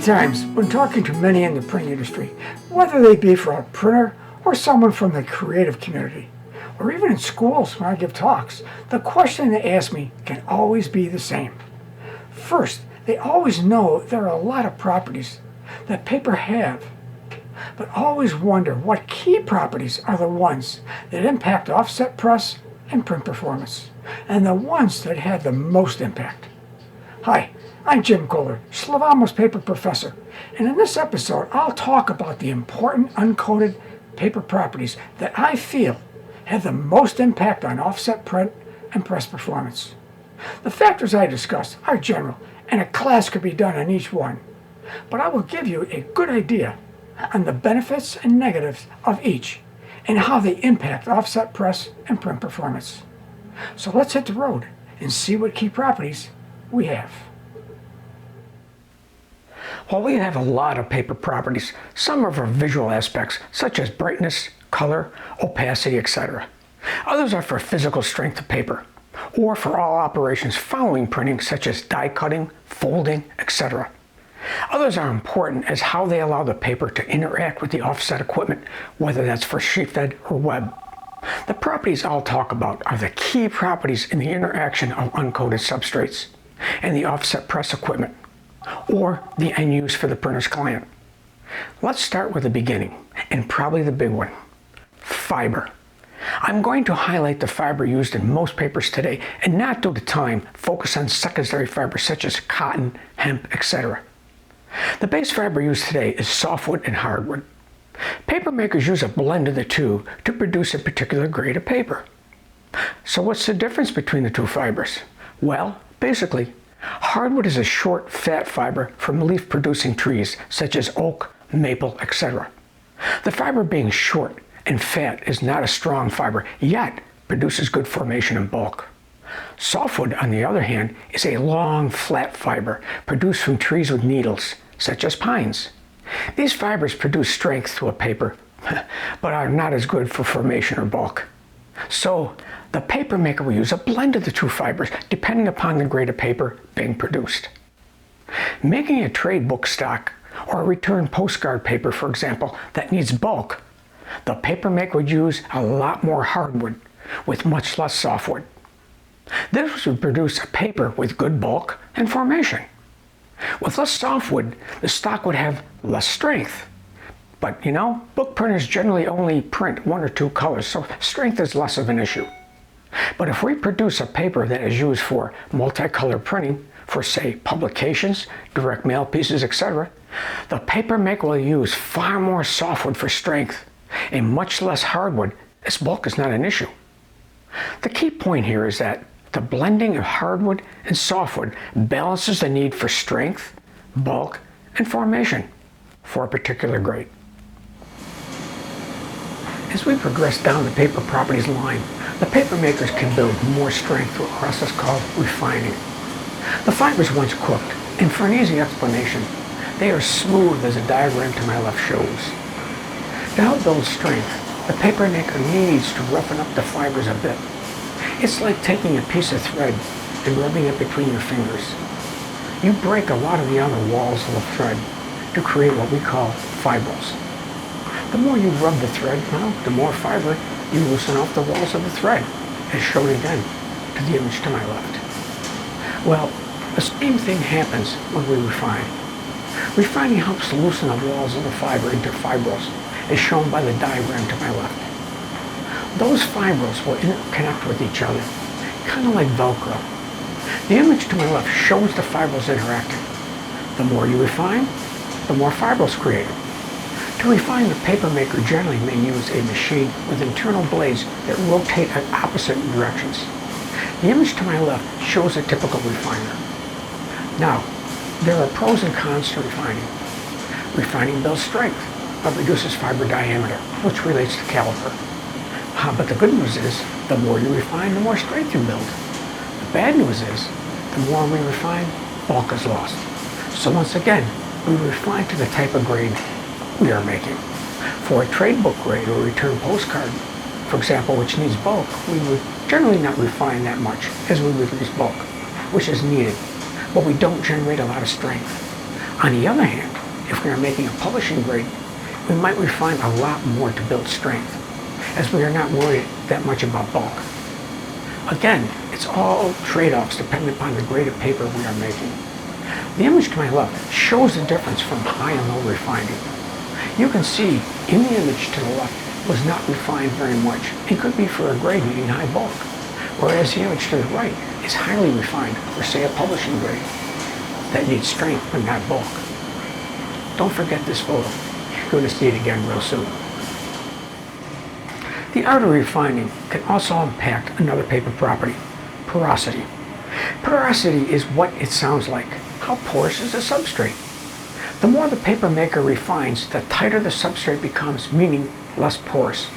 times when talking to many in the printing industry, whether they be for a printer or someone from the creative community, or even in schools when I give talks, the question they ask me can always be the same. First, they always know there are a lot of properties that paper have, but always wonder what key properties are the ones that impact offset press and print performance, and the ones that have the most impact. Hi, I'm Jim Kohler, Schlavamo's paper professor, and in this episode I'll talk about the important uncoated paper properties that I feel have the most impact on offset print and press performance. The factors I discuss are general, and a class could be done on each one, but I will give you a good idea on the benefits and negatives of each and how they impact offset press and print performance. So let's hit the road and see what key properties we have. While we have a lot of paper properties, some of our visual aspects, such as brightness, color, opacity, etc. Others are for physical strength of paper, or for all operations following printing, such as die cutting, folding, etc. Others are important as how they allow the paper to interact with the offset equipment, whether that's for sheet fed or web. The properties I'll talk about are the key properties in the interaction of uncoated substrates and the offset press equipment, or the end use for the printer's client. Let's start with the beginning, and probably the big one: fiber. I'm going to highlight the fiber used in most papers today, and not due to time, focus on secondary fibers such as cotton, hemp, etc. The base fiber used today is softwood and hardwood. Paper makers use a blend of the two to produce a particular grade of paper. So what's the difference between the two fibers? Well, basically, hardwood is a short, fat fiber from leaf-producing trees such as oak, maple, etc. The fiber being short and fat is not a strong fiber, yet produces good formation and bulk. Softwood, on the other hand, is a long, flat fiber produced from trees with needles, such as pines. These fibers produce strength to a paper, but are not as good for formation or bulk. So, the paper maker will use a blend of the two fibers depending upon the grade of paper being produced. Making a trade book stock or a return postcard paper, for example, that needs bulk, the paper maker would use a lot more hardwood with much less softwood. This would produce a paper with good bulk and formation. With less softwood, the stock would have less strength. But book printers generally only print one or two colors, so strength is less of an issue. But if we produce a paper that is used for multicolor printing, for say publications, direct mail pieces, etc., the paper maker will use far more softwood for strength and much less hardwood, as bulk is not an issue. The key point here is that the blending of hardwood and softwood balances the need for strength, bulk, and formation for a particular grade. As we progress down the paper properties line, the paper makers can build more strength through a process called refining. The fibers once cooked, and for an easy explanation, they are smooth as the diagram to my left shows. To help build strength, the paper maker needs to roughen up the fibers a bit. It's like taking a piece of thread and rubbing it between your fingers. You break a lot of the outer walls of the thread to create what we call fibrils. The more you rub the thread, the more fiber you loosen off the walls of the thread, as shown again to the image to my left. Well, the same thing happens when we refine. Refining helps loosen the walls of the fiber into fibrils, as shown by the diagram to my left. Those fibrils will interconnect with each other, kind of like Velcro. The image to my left shows the fibrils interacting. The more you refine, the more fibrils created. To refine, the paper maker generally may use a machine with internal blades that rotate in opposite directions. The image to my left shows a typical refiner. Now, there are pros and cons to refining. Refining builds strength, but reduces fiber diameter, which relates to caliper. But the good news is, the more you refine, the more strength you build. The bad news is, the more we refine, bulk is lost. So once again, we refine to the type of grade we are making. For a trade book grade or return postcard, for example, which needs bulk, we would generally not refine that much as we would use bulk, which is needed, but we don't generate a lot of strength. On the other hand, if we are making a publishing grade, we might refine a lot more to build strength, as we are not worried that much about bulk. Again, it's all trade-offs depending upon the grade of paper we are making. The image to my left shows the difference from high and low refining. You can see in the image to the left was not refined very much and could be for a grade needing high bulk, whereas the image to the right is highly refined for, say, a publishing grade that needs strength but not bulk. Don't forget this photo. You're going to see it again real soon. The art of refining can also impact another paper property, porosity. Porosity is what it sounds like. How porous is the substrate? The more the paper maker refines, the tighter the substrate becomes, meaning less porous.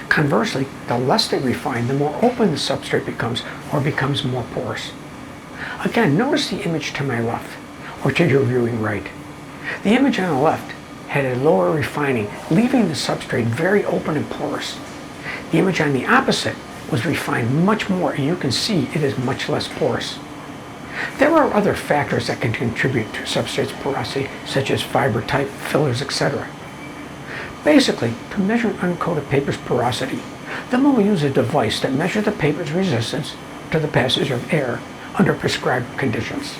Conversely, the less they refine, the more open the substrate becomes, or becomes more porous. Again, notice the image to my left, or to your viewing right. The image on the left had a lower refining, leaving the substrate very open and porous. The image on the opposite was refined much more, and you can see it is much less porous. There are other factors that can contribute to substrate's porosity, such as fiber type, fillers, etc. Basically, to measure an uncoated paper's porosity, then we'll use a device that measures the paper's resistance to the passage of air under prescribed conditions.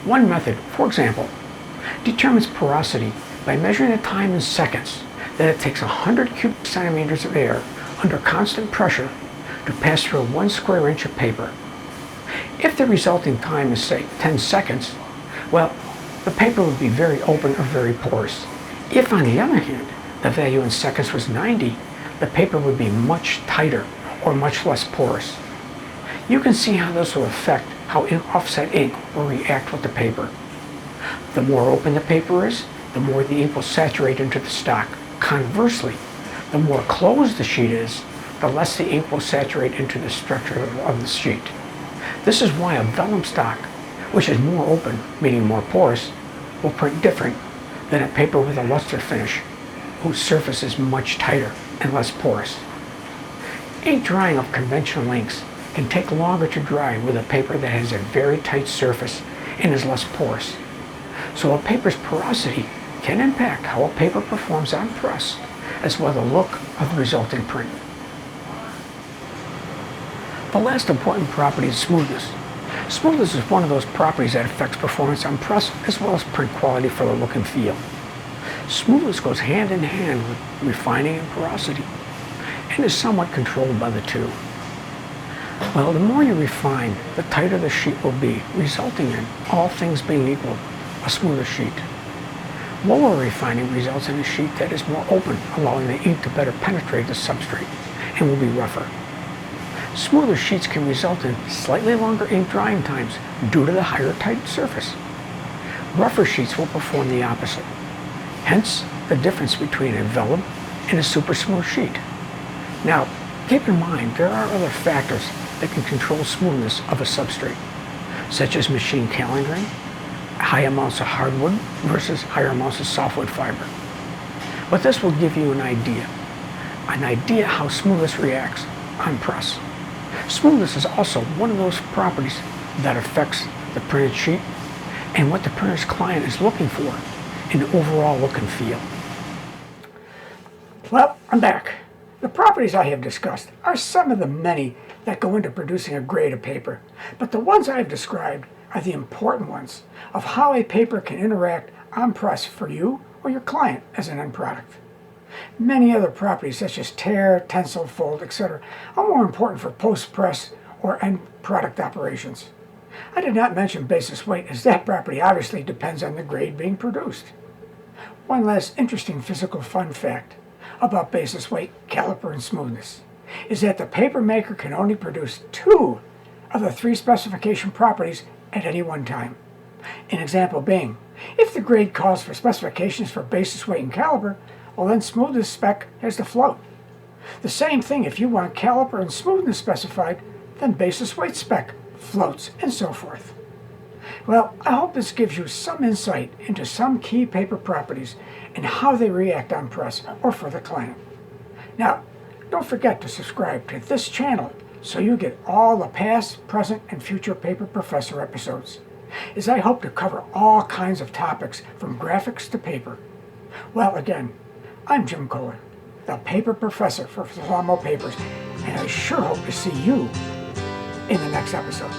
One method, for example, determines porosity by measuring the time in seconds that it takes 100 cubic centimeters of air under constant pressure to pass through 1 square inch of paper. If the resulting time is, say, 10 seconds, well, the paper would be very open or very porous. If, on the other hand, the value in seconds was 90, the paper would be much tighter or much less porous. You can see how this will affect how offset ink will react with the paper. The more open the paper is, the more the ink will saturate into the stock. Conversely, the more closed the sheet is, the less the ink will saturate into the structure of the sheet. This is why a vellum stock, which is more open, meaning more porous, will print different than a paper with a luster finish, whose surface is much tighter and less porous. Ink drying of conventional inks can take longer to dry with a paper that has a very tight surface and is less porous. So a paper's porosity can impact how a paper performs on press, as well as the look of the resulting print. The last important property is smoothness. Smoothness is one of those properties that affects performance on press as well as print quality for the look and feel. Smoothness goes hand in hand with refining and porosity, and is somewhat controlled by the two. Well, the more you refine, the tighter the sheet will be, resulting in, all things being equal, a smoother sheet. Lower refining results in a sheet that is more open, allowing the ink to better penetrate the substrate, and will be rougher. Smoother sheets can result in slightly longer ink drying times due to the higher tight surface. Rougher sheets will perform the opposite. Hence, the difference between a vellum and a super smooth sheet. Now, keep in mind there are other factors that can control smoothness of a substrate, such as machine calendaring, high amounts of hardwood versus higher amounts of softwood fiber. But this will give you an idea how smoothness reacts on press. Smoothness is also one of those properties that affects the printed sheet and what the printer's client is looking for in the overall look and feel. Well, I'm back. The properties I have discussed are some of the many that go into producing a grade of paper, but the ones I have described are the important ones of how a paper can interact on press for you or your client as an end product. Many other properties such as tear, tensile, fold, etc. are more important for post-press or end product operations. I did not mention basis weight, as that property obviously depends on the grade being produced. One last interesting physical fun fact about basis weight, caliper, and smoothness is that the paper maker can only produce 2 of the 3 specification properties at any one time. An example being, if the grade calls for specifications for basis weight and caliper, well then smoothness spec has to float. The same thing if you want caliper and smoothness specified, then basis weight spec floats, and so forth. Well, I hope this gives you some insight into some key paper properties and how they react on press or for the client. Now, don't forget to subscribe to this channel so you get all the past, present, and future Paper Professor episodes. is I hope to cover all kinds of topics from graphics to paper. Well, again, I'm Jim Kohler, the paper professor for Salamo Papers, and I sure hope to see you in the next episode.